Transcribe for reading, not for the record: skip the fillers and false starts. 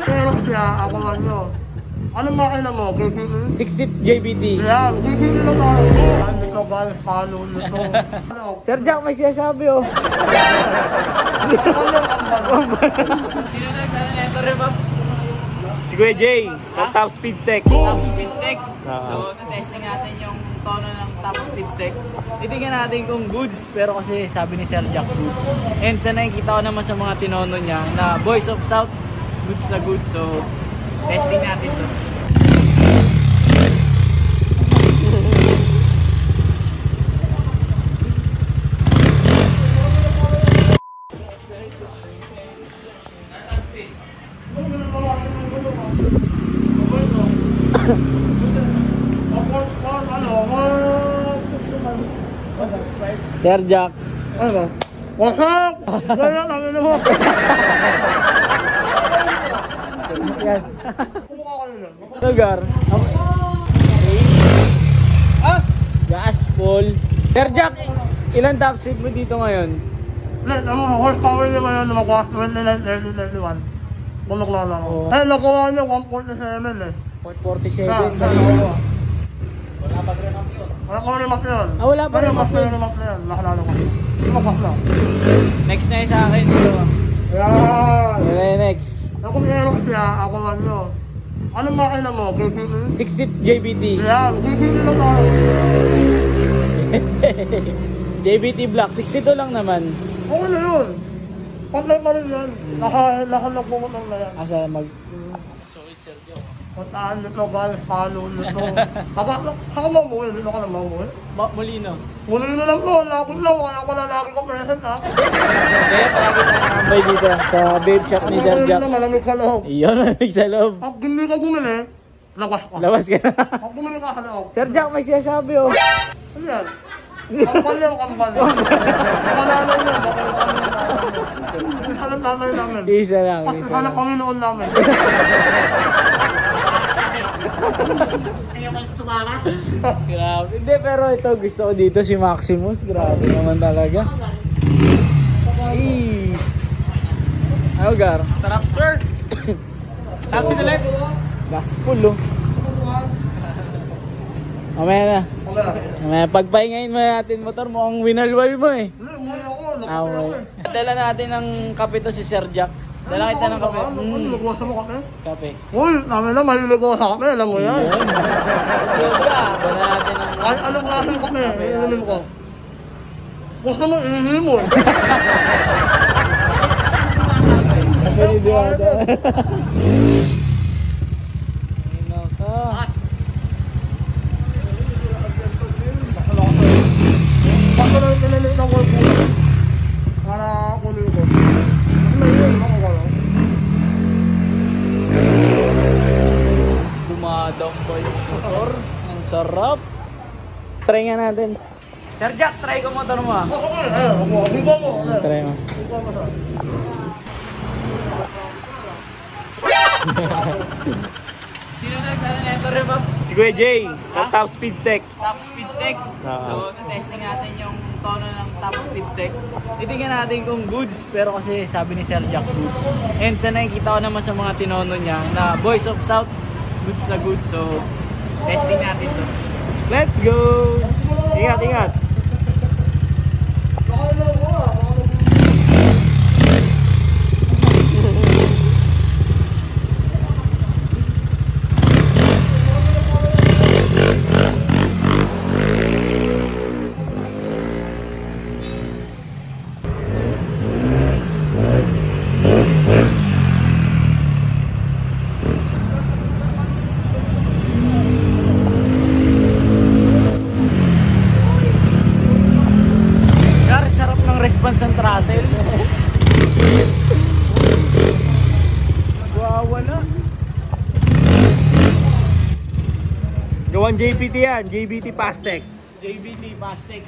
Pero siya, ako man nyo. Anong makina mo? KTV? 60 JBT. Yan, KTV lang tayo. Ano ito ba? Follow nito. Sir Jack, may sinasabi oh. Sino nagdala na ito, Rebab? Si Kuya Jay, ng Top Speed Tech. Top Speed Tech. Oo. So, testing natin yung tono ng Top Speed Tech. Titingnan natin kung goods, pero kasi sabi ni Sir Jack goods. And sa nakikita ko naman sa mga tinono niya na Boys of South, goods na goods. So, testing natin to. Sir Jack. Ano ba? Wasak! Gaya namin na mo. Yan. Kumukha ka nila. Lugar. Ah! Gas full. Sir Jack, ilan top speed mo dito ngayon? Let, horsepower niya ngayon na makuha 29, 31. Bumukla lang ako. Oo. Eh, nakuha niya 1.7 eh. 0.47. Wala ko rin yun. Ah, wala pa rin map yun. Wala pa rin nakalala ko. Lumakas na. Next na yun sa akin. So, Yan! Okay, next. Ako may Aerox niya, ako man nyo. Anong makina mo? KTV? 60 JBT. Yan, KTV lang tayo. JBT Black, 62 lang naman. Oo na yun. Pantay pa rin yan. Nakalag-bumutang na yan. Asa mag... Puntaan nito, guys. Follow nito. Haka mamuwi. Dito ka na mamuwi. Molino. Muli na lang po. Lapot lang. Wala ko na lagi ko present ha. Kaya palagi tayo nakambay dito sa babe shop ni Sir Jack. Malamig sa loob. Iyon, malamig sa loob. Pag hindi ka bumili, lakas ka. Labas ka na. Pag bumili ka sa loob. Sir Jack, may sinasabi oh. Ano yan? Kampal yan, kampal. Panalo yan. Isa lang tatay namin. Isa lang. Isa lang Panginoon namin. Grabe. Hindi, pero ito gusto ko dito si Maximus. Grabe naman talaga. Ay. Ano, Gar? Sarap, sir. Happy na lang. Gas full oh. Mamaya na. Mamaya pagpahingayin mo natin motor mo ang winalwal mo eh. Hindi, umuwi ako. Nakape ako eh. Dala natin ng kape to si Sir Jack. Dala kita ng kape. Ano, lugosa mo kape? Kape. Uy, namin na mahilig ako sa kape. Alam mo yan. Dala natin ng... Ay, anong klaseng kape? Iinumin ko. Gusto mo, iinumin mo. Kape ni Diwata. Bago na nililit ng work ko. Para kunin ko. Ano yun? Ako ko lang. Dumadambay yung motor. Ang sarap. Try nga natin. Sir Jack, try ko motor mo ah. Ako ko eh. Ako. Bigo mo. Try mo. Bigo mo sa. Sino nagdala na ito, Rebab? Si Kuya Jay, ng Top Speed Tech. Top Speed Tech. So, testing natin yung tono ng Top Speed Tech. Titingnan natin kung goods, pero kasi sabi ni Sir Jack goods. And sa nakikita ko naman sa mga tinono niya na Boys of South, goods na goods. So, testing natin to. Let's go! Ingat, ingat. Response ng throttle. Wawala. Gawang JPT yan, JBT Pastek. JBT Pastek.